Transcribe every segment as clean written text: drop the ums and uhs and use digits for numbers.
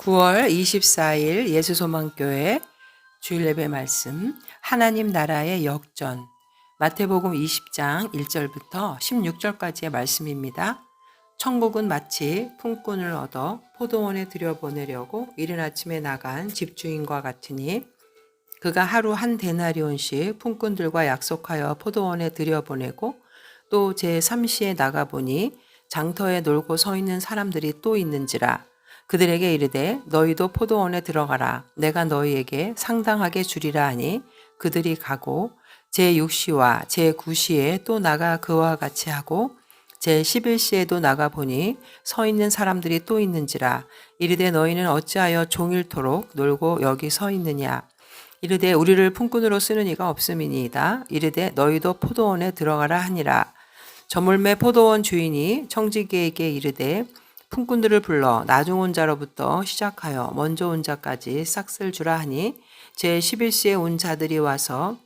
9월 24일 예수소망교회 주일 예배 말씀 하나님 나라의 역전 마태복음 20장 1절부터 16절까지의 말씀입니다. 천국은 마치 품꾼을 얻어 포도원에 들여보내려고 이른 아침에 나간 집주인과 같으니 그가 하루 한 데나리온씩 품꾼들과 약속하여 포도원에 들여보내고 또 제3시에 나가보니 장터에 놀고 서 있는 사람들이 또 있는지라 그들에게 이르되 너희도 포도원에 들어가라 내가 너희에게 상당하게 주리라 하니 그들이 가고 제6시와 제9시에 또 나가 그와 같이 하고 제11시에도 나가 보니 서 있는 사람들이 또 있는지라 이르되 너희는 어찌하여 종일토록 놀고 여기 서 있느냐 이르되 우리를 품꾼으로 쓰는 이가 없음이니이다 이르되 너희도 포도원에 들어가라 하니라 저물매 포도원 주인이 청지기에게 이르되 품꾼들을 불러 나중 온 자로부터 시작하여 먼저 온 자까지 싹쓸 주라 하니 제11시에 온 자들이 와서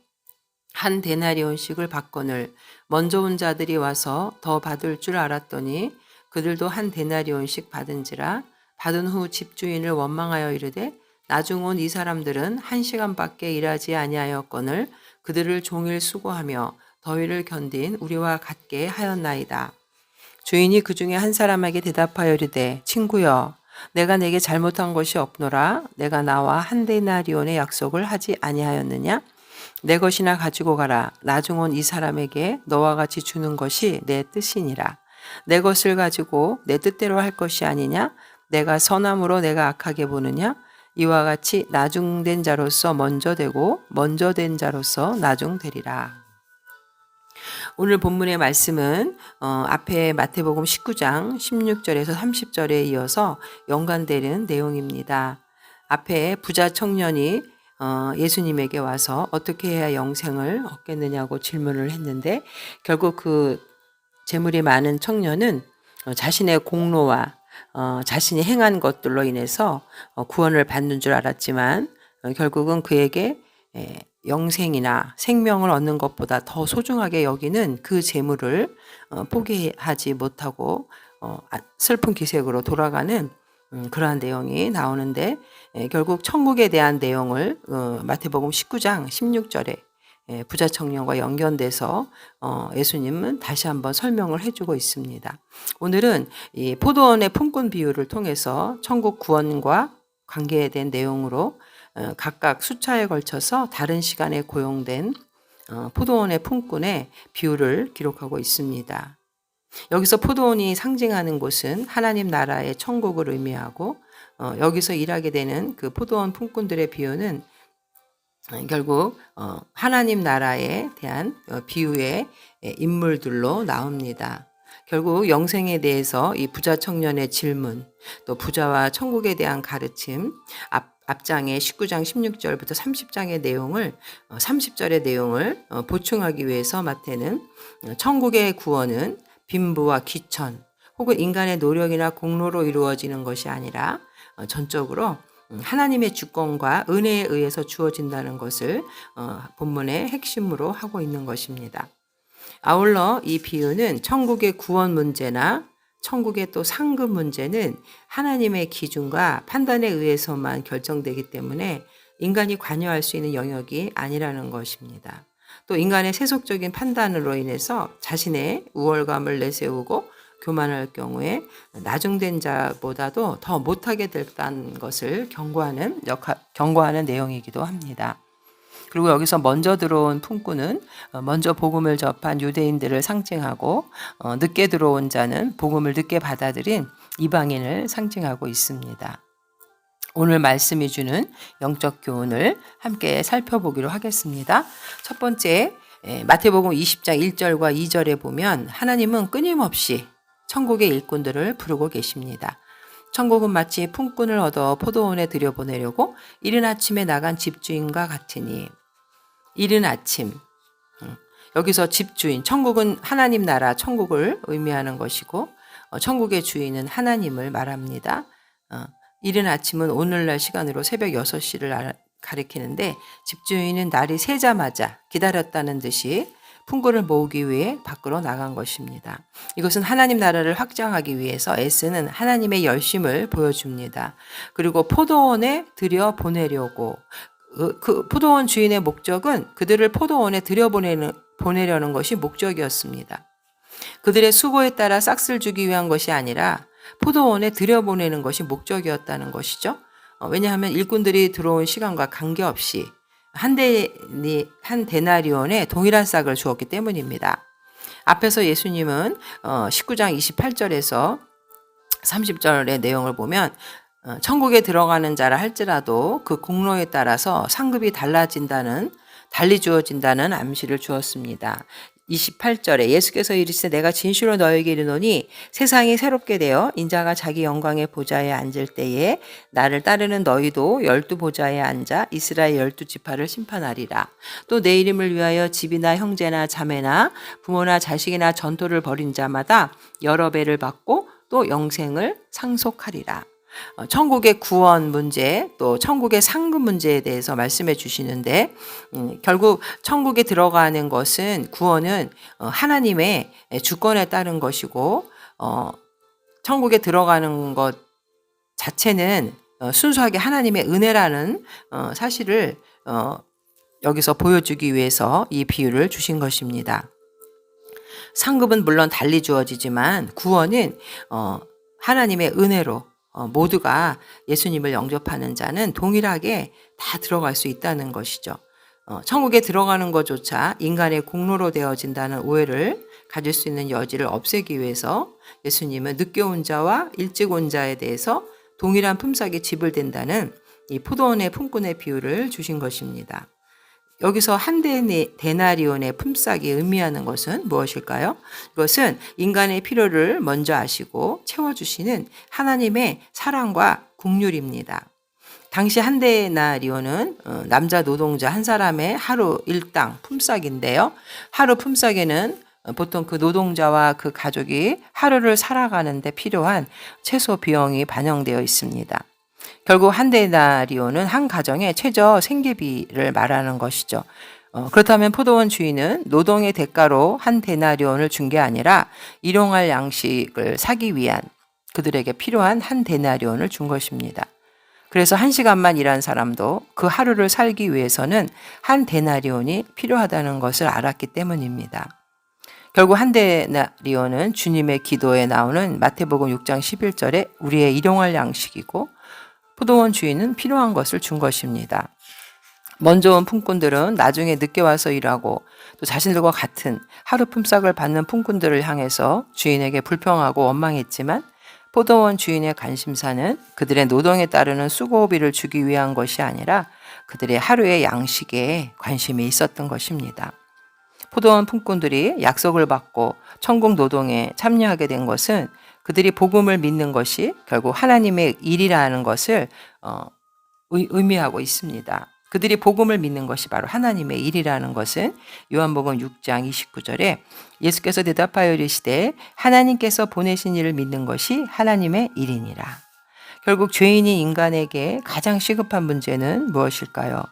한 데나리온씩을 받거늘 먼저 온 자들이 와서 더 받을 줄 알았더니 그들도 한 데나리온씩 받은지라 받은 후 집주인을 원망하여 이르되 나중 온 이 사람들은 1시간밖에 일하지 아니하였거늘 그들을 종일 수고하며 더위를 견딘 우리와 같게 하였나이다. 주인이 그 중에 한 사람에게 대답하여 이르되 친구여 내가 내게 잘못한 것이 없노라 내가 나와 한 데나리온의 약속을 하지 아니하였느냐 내 것이나 가지고 가라 나중 온 이 사람에게 너와 같이 주는 것이 내 뜻이니라 내 것을 가지고 내 뜻대로 할 것이 아니냐 내가 선함으로 내가 악하게 보느냐 이와 같이 나중된 자로서 먼저 되고 먼저 된 자로서 나중되리라. 오늘 본문의 말씀은 앞에 마태복음 19장 16절에서 30절에 이어서 연관되는 내용입니다. 앞에 부자 청년이 예수님에게 와서 어떻게 해야 영생을 얻겠느냐고 질문을 했는데 결국 그 재물이 많은 청년은 자신의 공로와 자신이 행한 것들로 인해서 구원을 받는 줄 알았지만 결국은 그에게 영생이나 생명을 얻는 것보다 더 소중하게 여기는 그 재물을 포기하지 못하고 슬픈 기색으로 돌아가는 그러한 내용이 나오는데 결국 천국에 대한 내용을 마태복음 19장 16절에 부자 청년과 연결돼서 예수님은 다시 한번 설명을 해주고 있습니다. 오늘은 이 포도원의 품꾼 비유를 통해서 천국 구원과 관계된 내용으로 각각 수차에 걸쳐서 다른 시간에 고용된 포도원의 품꾼의 비유를 기록하고 있습니다. 여기서 포도원이 상징하는 곳은 하나님 나라의 천국을 의미하고 여기서 일하게 되는 그 포도원 품꾼들의 비유는 결국 하나님 나라에 대한 비유의 인물들로 나옵니다. 결국 영생에 대해서 이 부자 청년의 질문, 또 부자와 천국에 대한 가르침, 앞장의 19장 16절부터 30장의 내용을 30절의 내용을 보충하기 위해서 마태는 천국의 구원은 빈부와 귀천 혹은 인간의 노력이나 공로로 이루어지는 것이 아니라 전적으로 하나님의 주권과 은혜에 의해서 주어진다는 것을 본문의 핵심으로 하고 있는 것입니다. 아울러 이 비유는 천국의 구원 문제나 천국의 또 상급 문제는 하나님의 기준과 판단에 의해서만 결정되기 때문에 인간이 관여할 수 있는 영역이 아니라는 것입니다. 또 인간의 세속적인 판단으로 인해서 자신의 우월감을 내세우고 교만할 경우에 나중된 자보다도 더 못하게 됐다는 것을 경고하는 내용이기도 합니다. 그리고 여기서 먼저 들어온 품꾼은 먼저 복음을 접한 유대인들을 상징하고 늦게 들어온 자는 복음을 늦게 받아들인 이방인을 상징하고 있습니다. 오늘 말씀이 주는 영적 교훈을 함께 살펴보기로 하겠습니다. 첫 번째, 마태복음 20장 1절과 2절에 보면 하나님은 끊임없이 천국의 일꾼들을 부르고 계십니다. 천국은 마치 품꾼을 얻어 포도원에 들여보내려고 이른 아침에 나간 집주인과 같으니 이른 아침 여기서 집주인 천국은 하나님 나라 천국을 의미하는 것이고 천국의 주인은 하나님을 말합니다. 이른 아침은 오늘날 시간으로 새벽 6시를 가리키는데 집주인은 날이 새자마자 기다렸다는 듯이 품꾼을 모으기 위해 밖으로 나간 것입니다. 이것은 하나님 나라를 확장하기 위해서 애쓰는 하나님의 열심을 보여줍니다. 그리고 포도원에 들여 보내려고 그 포도원 주인의 목적은 그들을 포도원에 보내려는 것이 목적이었습니다. 그들의 수고에 따라 싹쓸 주기 위한 것이 아니라 포도원에 들여보내는 것이 목적이었다는 것이죠. 왜냐하면 일꾼들이 들어온 시간과 관계없이 한 데나리온에 동일한 싹을 주었기 때문입니다. 앞에서 예수님은 19장 28절에서 30절의 내용을 보면 천국에 들어가는 자라 할지라도 그 공로에 따라서 상급이 달리 주어진다는 암시를 주었습니다. 28절에 예수께서 이르시되 내가 진실로 너에게 이르노니 세상이 새롭게 되어 인자가 자기 영광의 보좌에 앉을 때에 나를 따르는 너희도 12 보좌에 앉아 이스라엘 12지파를 심판하리라. 또 내 이름을 위하여 집이나 형제나 자매나 부모나 자식이나 전토를 벌인 자마다 여러 배를 받고 또 영생을 상속하리라. 천국의 구원 문제 또 천국의 상급 문제에 대해서 말씀해 주시는데 결국 천국에 들어가는 것은 구원은 하나님의 주권에 따른 것이고 천국에 들어가는 것 자체는 순수하게 하나님의 은혜라는 사실을 여기서 보여주기 위해서 이 비유를 주신 것입니다. 상급은 물론 달리 주어지지만 구원은 하나님의 은혜로 모두가 예수님을 영접하는 자는 동일하게 다 들어갈 수 있다는 것이죠. 천국에 들어가는 것조차 인간의 공로로 되어진다는 오해를 가질 수 있는 여지를 없애기 위해서 예수님은 늦게 온 자와 일찍 온 자에 대해서 동일한 품삯이 지불된다는 이 포도원의 품꾼의 비유를 주신 것입니다. 여기서 한 데나리온의 품삯이 의미하는 것은 무엇일까요? 이것은 인간의 필요를 먼저 아시고 채워주시는 하나님의 사랑과 국률입니다. 당시 한 데나리온은 남자 노동자 한 사람의 하루 일당 품삯인데요. 하루 품삯에는 보통 그 노동자와 그 가족이 하루를 살아가는 데 필요한 최소 비용이 반영되어 있습니다. 결국 한 데나리온은 한 가정의 최저 생계비를 말하는 것이죠. 그렇다면 포도원 주인은 노동의 대가로 한 데나리온을 준 게 아니라 일용할 양식을 사기 위한 그들에게 필요한 한 데나리온을 준 것입니다. 그래서 1시간만 일한 사람도 그 하루를 살기 위해서는 한 데나리온이 필요하다는 것을 알았기 때문입니다. 결국 한 데나리온은 주님의 기도에 나오는 마태복음 6장 11절에 우리의 일용할 양식이고 포도원 주인은 필요한 것을 준 것입니다. 먼저 온 품꾼들은 나중에 늦게 와서 일하고 또 자신들과 같은 하루 품삯을 받는 품꾼들을 향해서 주인에게 불평하고 원망했지만 포도원 주인의 관심사는 그들의 노동에 따르는 수고비를 주기 위한 것이 아니라 그들의 하루의 양식에 관심이 있었던 것입니다. 포도원 품꾼들이 약속을 받고 천국 노동에 참여하게 된 것은 그들이 복음을 믿는 것이 결국 하나님의 일이라는 것을 의미하고 있습니다. 그들이 복음을 믿는 것이 바로 하나님의 일이라는 것은 요한복음 6장 29절에 예수께서 대답하여 이르시되 하나님께서 보내신 이를 믿는 것이 하나님의 일이니라. 결국 죄인인 인간에게 가장 시급한 문제는 무엇일까요?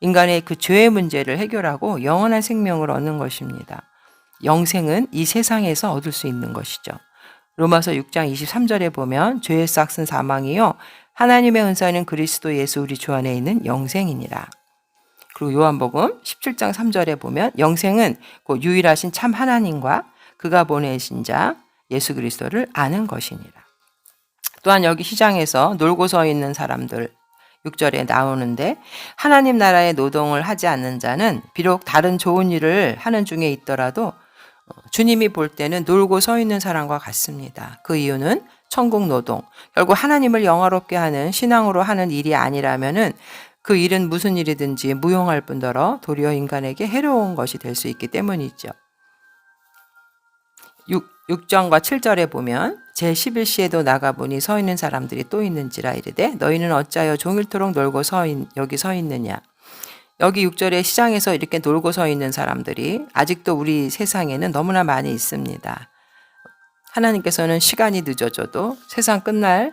인간의 그 죄의 문제를 해결하고 영원한 생명을 얻는 것입니다. 영생은 이 세상에서 얻을 수 있는 것이죠. 로마서 6장 23절에 보면 죄의 싹은 사망이요 하나님의 은사는 그리스도 예수 우리 주 안에 있는 영생이니라. 그리고 요한복음 17장 3절에 보면 영생은 그 유일하신 참 하나님과 그가 보내신 자 예수 그리스도를 아는 것이니라. 또한 여기 시장에서 놀고 서 있는 사람들 6절에 나오는데 하나님 나라의 노동을 하지 않는 자는 비록 다른 좋은 일을 하는 중에 있더라도 주님이 볼 때는 놀고 서 있는 사람과 같습니다. 그 이유는 천국 노동, 결국 하나님을 영화롭게 하는 신앙으로 하는 일이 아니라면은 그 일은 무슨 일이든지 무용할 뿐더러 도리어 인간에게 해로운 것이 될 수 있기 때문이죠. 6절과 7절에 보면 제11시에도 나가보니 서 있는 사람들이 또 있는지라 이르되 너희는 어찌하여 종일토록 놀고 여기 서 있느냐. 여기 6절에 시장에서 이렇게 놀고 서 있는 사람들이 아직도 우리 세상에는 너무나 많이 있습니다. 하나님께서는 시간이 늦어져도 세상 끝날이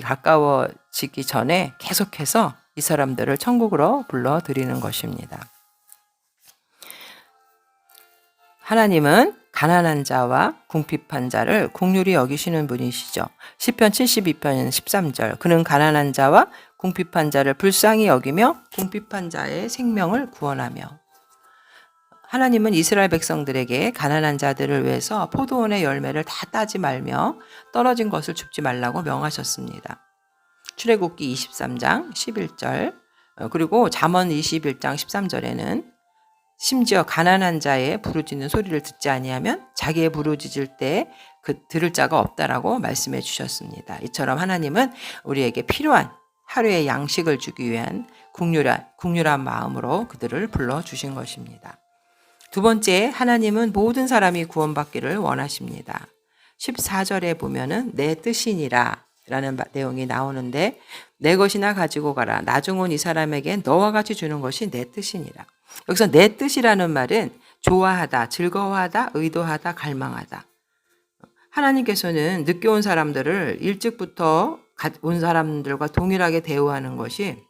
가까워지기 전에 계속해서 이 사람들을 천국으로 불러들이는 것입니다. 하나님은 가난한 자와 궁핍한 자를 긍휼히 여기시는 분이시죠. 시편 72편 13절. 그는 가난한 자와 궁핍한 자를 불쌍히 여기며 궁핍한 자의 생명을 구원하며. 하나님은 이스라엘 백성들에게 가난한 자들을 위해서 포도원의 열매를 다 따지 말며 떨어진 것을 줍지 말라고 명하셨습니다. 출애굽기 23장 11절, 그리고 잠언 21장 13절에는 심지어 가난한 자의 부르짖는 소리를 듣지 아니하면 자기의 부르짖을 때 들을 자가 없다라고 말씀해 주셨습니다. 이처럼 하나님은 우리에게 필요한 하루의 양식을 주기 위한 국률한 마음으로 그들을 불러주신 것입니다. 두 번째, 하나님은 모든 사람이 구원받기를 원하십니다. 14절에 보면은 내 뜻이니라 라는 내용이 나오는데, 내 것이나 가지고 가라. 나중 온 이 사람에게 너와 같이 주는 것이 내 뜻이니라. 여기서 내 뜻이라는 말은 좋아하다, 즐거워하다, 의도하다, 갈망하다. 하나님께서는 늦게 온 사람들을 일찍부터 온 사람들과 동일하게 대우하는 것이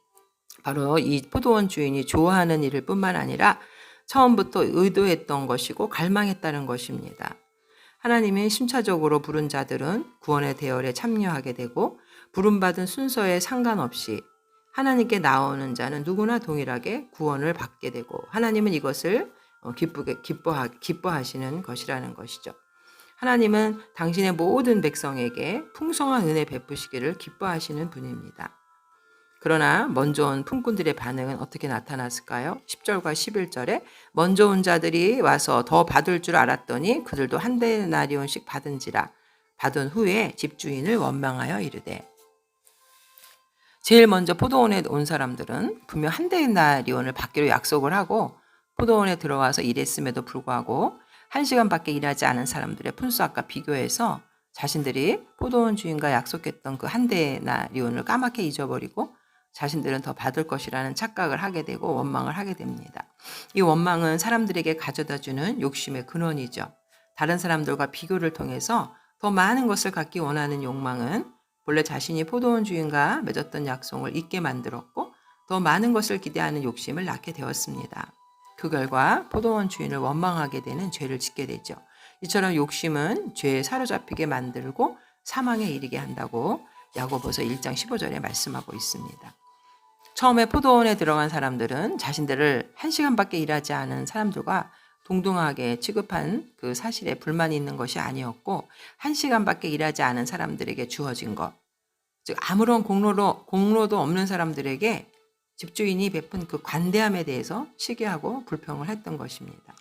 바로 이 포도원 주인이 좋아하는 일일 뿐만 아니라 처음부터 의도했던 것이고 갈망했다는 것입니다. 하나님이 심차적으로 부른 자들은 구원의 대열에 참여하게 되고, 부름받은 순서에 상관없이 하나님께 나오는 자는 누구나 동일하게 구원을 받게 되고, 하나님은 이것을 기뻐하시는 것이라는 것이죠. 하나님은 당신의 모든 백성에게 풍성한 은혜 베푸시기를 기뻐하시는 분입니다. 그러나 먼저 온 품꾼들의 반응은 어떻게 나타났을까요? 10절과 11절에 먼저 온 자들이 와서 더 받을 줄 알았더니 그들도 한 데나리온씩 받은지라. 받은 후에 집주인을 원망하여 이르되. 제일 먼저 포도원에 온 사람들은 분명 한 데나리온을 받기로 약속을 하고 포도원에 들어와서 일했음에도 불구하고 1시간밖에 일하지 않은 사람들의 분수학과 비교해서 자신들이 포도원 주인과 약속했던 그 한 데나리온을 까맣게 잊어버리고 자신들은 더 받을 것이라는 착각을 하게 되고 원망을 하게 됩니다. 이 원망은 사람들에게 가져다주는 욕심의 근원이죠. 다른 사람들과 비교를 통해서 더 많은 것을 갖기 원하는 욕망은 본래 자신이 포도원 주인과 맺었던 약속을 잊게 만들었고, 더 많은 것을 기대하는 욕심을 낳게 되었습니다. 그 결과 포도원 주인을 원망하게 되는 죄를 짓게 되죠. 이처럼 욕심은 죄에 사로잡히게 만들고 사망에 이르게 한다고 야고보서 1장 15절에 말씀하고 있습니다. 처음에 포도원에 들어간 사람들은 자신들을 1시간밖에 일하지 않은 사람들과 동등하게 취급한 그 사실에 불만이 있는 것이 아니었고, 1시간밖에 일하지 않은 사람들에게 주어진 것, 즉 아무런 공로도 없는 사람들에게 집주인이 베푼 그 관대함에 대해서 시기하고 불평을 했던 것입니다.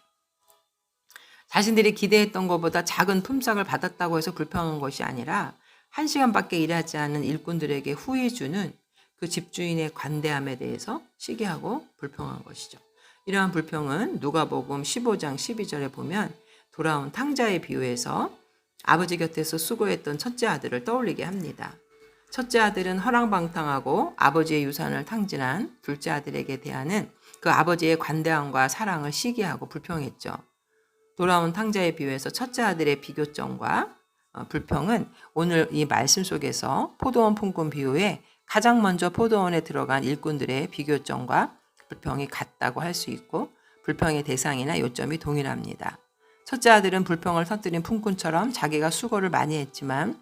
자신들이 기대했던 것보다 작은 품삯을 받았다고 해서 불평한 것이 아니라 1시간밖에 일하지 않은 일꾼들에게 후히 주는 그 집주인의 관대함에 대해서 시기하고 불평한 것이죠. 이러한 불평은 누가복음 15장 12절에 보면 돌아온 탕자에 비유해서 아버지 곁에서 수고했던 첫째 아들을 떠올리게 합니다. 첫째 아들은 허랑방탕하고 아버지의 유산을 탕진한 둘째 아들에게 대하는 그 아버지의 관대함과 사랑을 시기하고 불평했죠. 돌아온 탕자에 비유해서 첫째 아들의 비교점과 불평은 오늘 이 말씀 속에서 포도원 품꾼 비유에 가장 먼저 포도원에 들어간 일꾼들의 비교점과 불평이 같다고 할 수 있고, 불평의 대상이나 요점이 동일합니다. 첫째 아들은 불평을 터뜨린 품꾼처럼 자기가 수고를 많이 했지만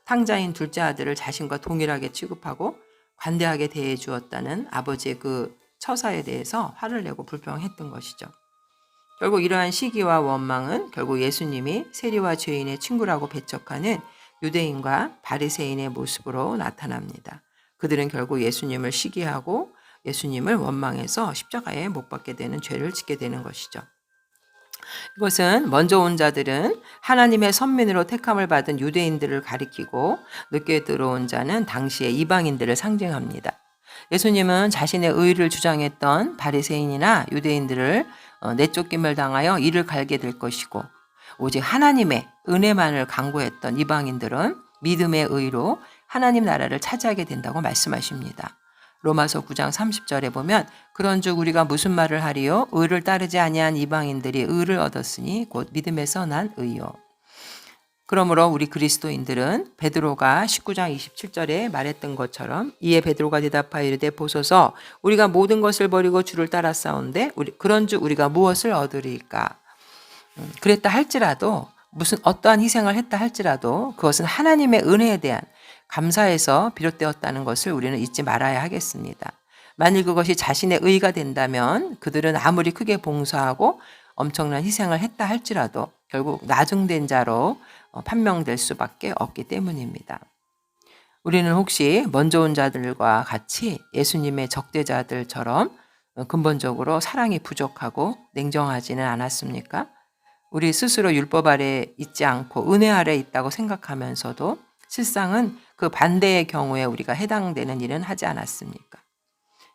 탕자인 둘째 아들을 자신과 동일하게 취급하고 관대하게 대해 주었다는 아버지의 그 처사에 대해서 화를 내고 불평했던 것이죠. 결국 이러한 시기와 원망은 결국 예수님이 세리와 죄인의 친구라고 배척하는 유대인과 바리새인의 모습으로 나타납니다. 그들은 결국 예수님을 시기하고 예수님을 원망해서 십자가에 못 박게 되는 죄를 짓게 되는 것이죠. 이것은 먼저 온 자들은 하나님의 선민으로 택함을 받은 유대인들을 가리키고, 늦게 들어온 자는 당시의 이방인들을 상징합니다. 예수님은 자신의 의를 주장했던 바리새인이나 유대인들을 내쫓김을 당하여 이를 갈게 될 것이고, 오직 하나님의 은혜만을 강구했던 이방인들은 믿음의 의로 하나님 나라를 차지하게 된다고 말씀하십니다. 로마서 9장 30절에 보면 그런즉 우리가 무슨 말을 하리요? 의를 따르지 아니한 이방인들이 의를 얻었으니 곧 믿음에서 난 의요. 그러므로 우리 그리스도인들은 베드로가 19장 27절에 말했던 것처럼, 이에 베드로가 대답하여 이르되 보소서 우리가 모든 것을 버리고 주를 따라 싸운데 그런즉 우리가 무엇을 얻으리까? 그랬다 할지라도 무슨 어떠한 희생을 했다 할지라도 그것은 하나님의 은혜에 대한 감사에서 비롯되었다는 것을 우리는 잊지 말아야 하겠습니다. 만일 그것이 자신의 의가 된다면 그들은 아무리 크게 봉사하고 엄청난 희생을 했다 할지라도 결국 나중된 자로 판명될 수밖에 없기 때문입니다. 우리는 혹시 먼저 온 자들과 같이 예수님의 적대자들처럼 근본적으로 사랑이 부족하고 냉정하지는 않았습니까? 우리 스스로 율법 아래 있지 않고 은혜 아래 있다고 생각하면서도 실상은 그 반대의 경우에 우리가 해당되는 일은 하지 않았습니까?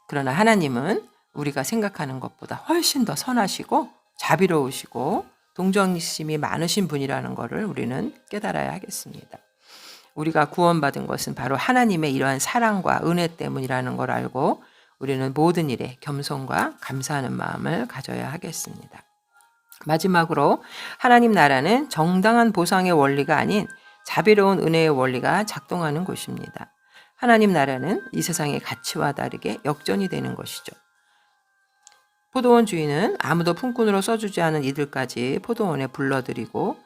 그러나 하나님은 우리가 생각하는 것보다 훨씬 더 선하시고 자비로우시고 동정심이 많으신 분이라는 것을 우리는 깨달아야 하겠습니다. 우리가 구원받은 것은 바로 하나님의 이러한 사랑과 은혜 때문이라는 걸 알고 우리는 모든 일에 겸손과 감사하는 마음을 가져야 하겠습니다. 마지막으로 하나님 나라는 정당한 보상의 원리가 아닌 자비로운 은혜의 원리가 작동하는 곳입니다. 하나님 나라는 이 세상의 가치와 다르게 역전이 되는 것이죠. 포도원 주인은 아무도 품꾼으로 써주지 않은 이들까지 포도원에 불러들이고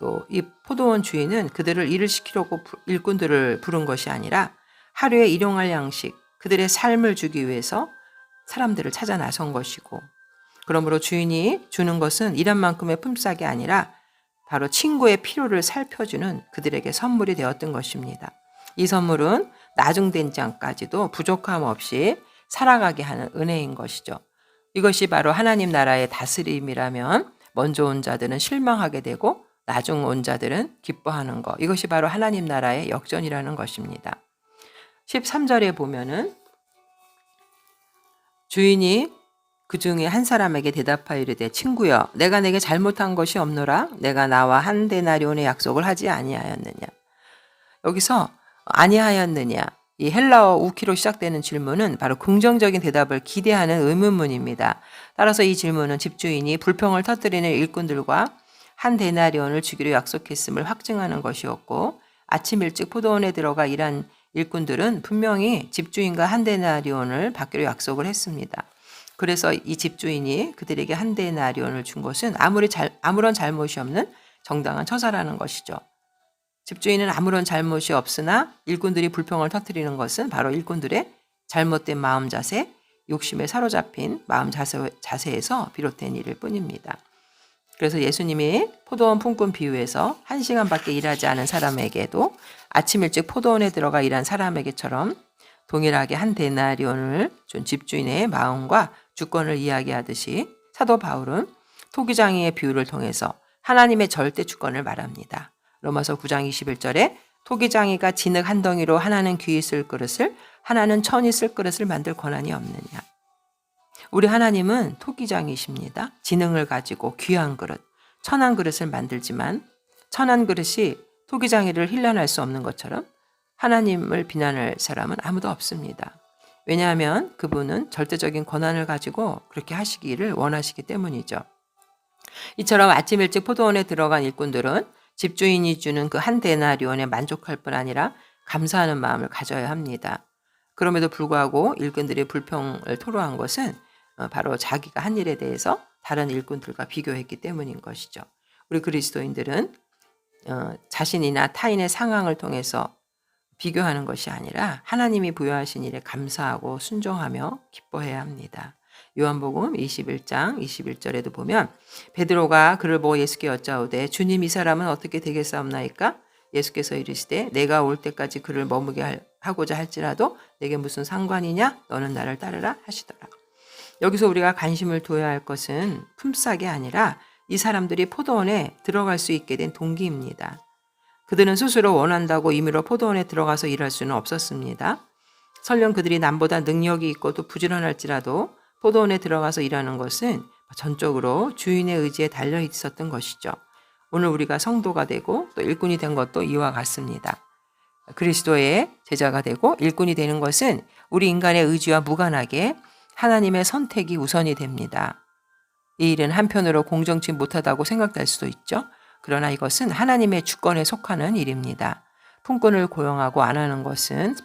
또 이 포도원 주인은 그들을 일을 시키려고 일꾼들을 부른 것이 아니라 하루에 일용할 양식, 그들의 삶을 주기 위해서 사람들을 찾아 나선 것이고 그러므로 주인이 주는 것은 일한 만큼의 품삯이 아니라 바로 친구의 필요를 살펴주는 그들에게 선물이 되었던 것입니다. 이 선물은 나중된 자까지도 부족함 없이 살아가게 하는 은혜인 것이죠. 이것이 바로 하나님 나라의 다스림이라면 먼저 온 자들은 실망하게 되고 나중 온 자들은 기뻐하는 것. 이것이 바로 하나님 나라의 역전이라는 것입니다. 13절에 보면은 주인이 그 중에 한 사람에게 대답하여 이르되 친구여 내가 내게 잘못한 것이 없노라 내가 나와 한 데나리온의 약속을 하지 아니하였느냐. 여기서 아니하였느냐 이 헬라어 우키로 시작되는 질문은 바로 긍정적인 대답을 기대하는 의문문입니다. 따라서 이 질문은 집주인이 불평을 터뜨리는 일꾼들과 한 데나리온을 주기로 약속했음을 확증하는 것이었고 아침 일찍 포도원에 들어가 일한 일꾼들은 분명히 집주인과 한 데나리온을 받기로 약속을 했습니다. 그래서 이 집주인이 그들에게 한 데나리온을 준 것은 아무런 잘못이 없는 정당한 처사라는 것이죠. 집주인은 아무런 잘못이 없으나 일꾼들이 불평을 터뜨리는 것은 바로 일꾼들의 잘못된 마음 자세, 욕심에 사로잡힌 마음 자세에서 비롯된 일일 뿐입니다. 그래서 예수님이 포도원 품꾼 비유에서 1시간밖에 일하지 않은 사람에게도 아침 일찍 포도원에 들어가 일한 사람에게처럼 동일하게 한 데나리온을 준 집주인의 마음과 주권을 이야기하듯이 사도 바울은 토기장이의 비유를 통해서 하나님의 절대 주권을 말합니다. 로마서 9장 21절에 토기장이가 진흙 한 덩이로 하나는 귀히 쓸 그릇을 하나는 천이 쓸 그릇을 만들 권한이 없느냐. 우리 하나님은 토기장이십니다. 지능을 가지고 귀한 그릇, 천한 그릇을 만들지만 천한 그릇이 토기장이를 힐난할 수 없는 것처럼 하나님을 비난할 사람은 아무도 없습니다. 왜냐하면 그분은 절대적인 권한을 가지고 그렇게 하시기를 원하시기 때문이죠. 이처럼 아침 일찍 포도원에 들어간 일꾼들은 집주인이 주는 그 한 데나리온에 만족할 뿐 아니라 감사하는 마음을 가져야 합니다. 그럼에도 불구하고 일꾼들이 불평을 토로한 것은 바로 자기가 한 일에 대해서 다른 일꾼들과 비교했기 때문인 것이죠. 우리 그리스도인들은 자신이나 타인의 상황을 통해서 비교하는 것이 아니라 하나님이 부여하신 일에 감사하고 순종하며 기뻐해야 합니다. 요한복음 21장 21절에도 보면 베드로가 그를 보고 예수께 여짜오되 주님 이 사람은 어떻게 되겠사옵나이까? 예수께서 이르시되 내가 올 때까지 그를 머무게 하고자 할지라도 내게 무슨 상관이냐? 너는 나를 따르라 하시더라. 여기서 우리가 관심을 둬야 할 것은 품삯이 아니라 이 사람들이 포도원에 들어갈 수 있게 된 동기입니다. 그들은 스스로 원한다고 임의로 포도원에 들어가서 일할 수는 없었습니다. 설령 그들이 남보다 능력이 있고 또 부지런할지라도 포도원에 들어가서 일하는 것은 전적으로 주인의 의지에 달려 있었던 것이죠. 오늘 우리가 성도가 되고 또 일꾼이 된 것도 이와 같습니다. 그리스도의 제자가 되고 일꾼이 되는 것은 우리 인간의 의지와 무관하게 하나님의 선택이 우선이 됩니다. 이 일은 한편으로 공정치 못하다고 생각될 수도 있죠. 그러나 이것은 하나님의 주권에 속하는 일입니다. 품꾼을 고용하고 안 하는 것은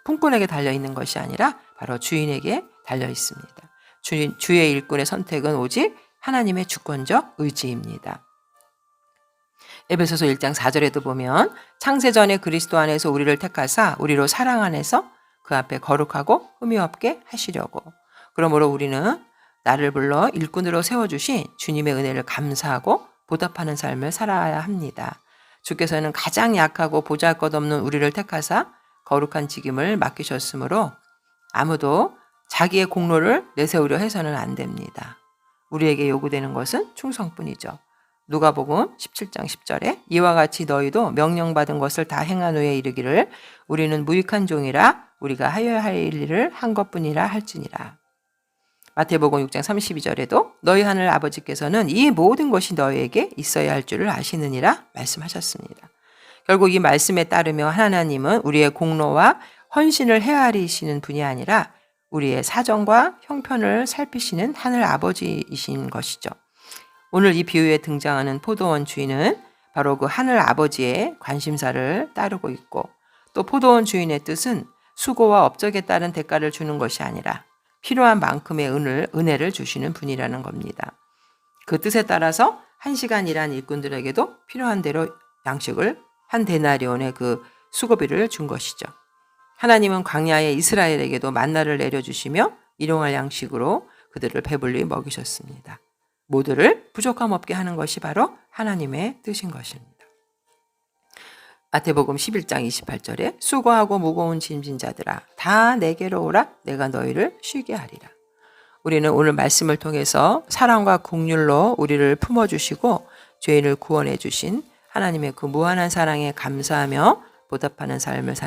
품꾼에게 달려있는 것이 아니라 바로 주인에게 달려 있습니다. 주의 일꾼의 선택은 오직 하나님의 주권적 의지입니다. 에베소서 1장 4절에도 보면 창세전에 그리스도 안에서 우리를 택하사 우리로 사랑 안에서 그 앞에 거룩하고 흠이 없게 하시려고. 그러므로 우리는 나를 불러 일꾼으로 세워주신 주님의 은혜를 감사하고 보답하는 삶을 살아야 합니다. 주께서는 가장 약하고 보잘것없는 우리를 택하사 거룩한 직임을 맡기셨으므로 아무도 자기의 공로를 내세우려 해서는 안 됩니다. 우리에게 요구되는 것은 충성뿐이죠. 누가복음 17장 10절에 이와 같이 너희도 명령받은 것을 다 행한 후에 이르기를 우리는 무익한 종이라 우리가 하여야 할 일을 한 것뿐이라 할지니라. 마태복음 6장 32절에도 너희 하늘 아버지께서는 이 모든 것이 너희에게 있어야 할 줄을 아시느니라 말씀하셨습니다. 결국 이 말씀에 따르며 하나님은 우리의 공로와 헌신을 헤아리시는 분이 아니라 우리의 사정과 형편을 살피시는 하늘 아버지이신 것이죠. 오늘 이 비유에 등장하는 포도원 주인은 바로 그 하늘 아버지의 관심사를 따르고 있고, 또 포도원 주인의 뜻은 수고와 업적에 따른 대가를 주는 것이 아니라 필요한 만큼의 은혜를 주시는 분이라는 겁니다. 그 뜻에 따라서 1시간 일한 일꾼들에게도 필요한 대로 양식을 한 데나리온의 그 수고비를 준 것이죠. 하나님은 광야의 이스라엘에게도 만나를 내려주시며 일용할 양식으로 그들을 배불리 먹이셨습니다. 모두를 부족함 없게 하는 것이 바로 하나님의 뜻인 것입니다. 마태복음 11장 28절에 수고하고 무거운 짐진 자들아 다 내게로 오라 내가 너희를 쉬게 하리라. 우리는 오늘 말씀을 통해서 사랑과 긍휼로 우리를 품어주시고 죄인을 구원해 주신 하나님의 그 무한한 사랑에 감사하며 보답하는 삶을 사는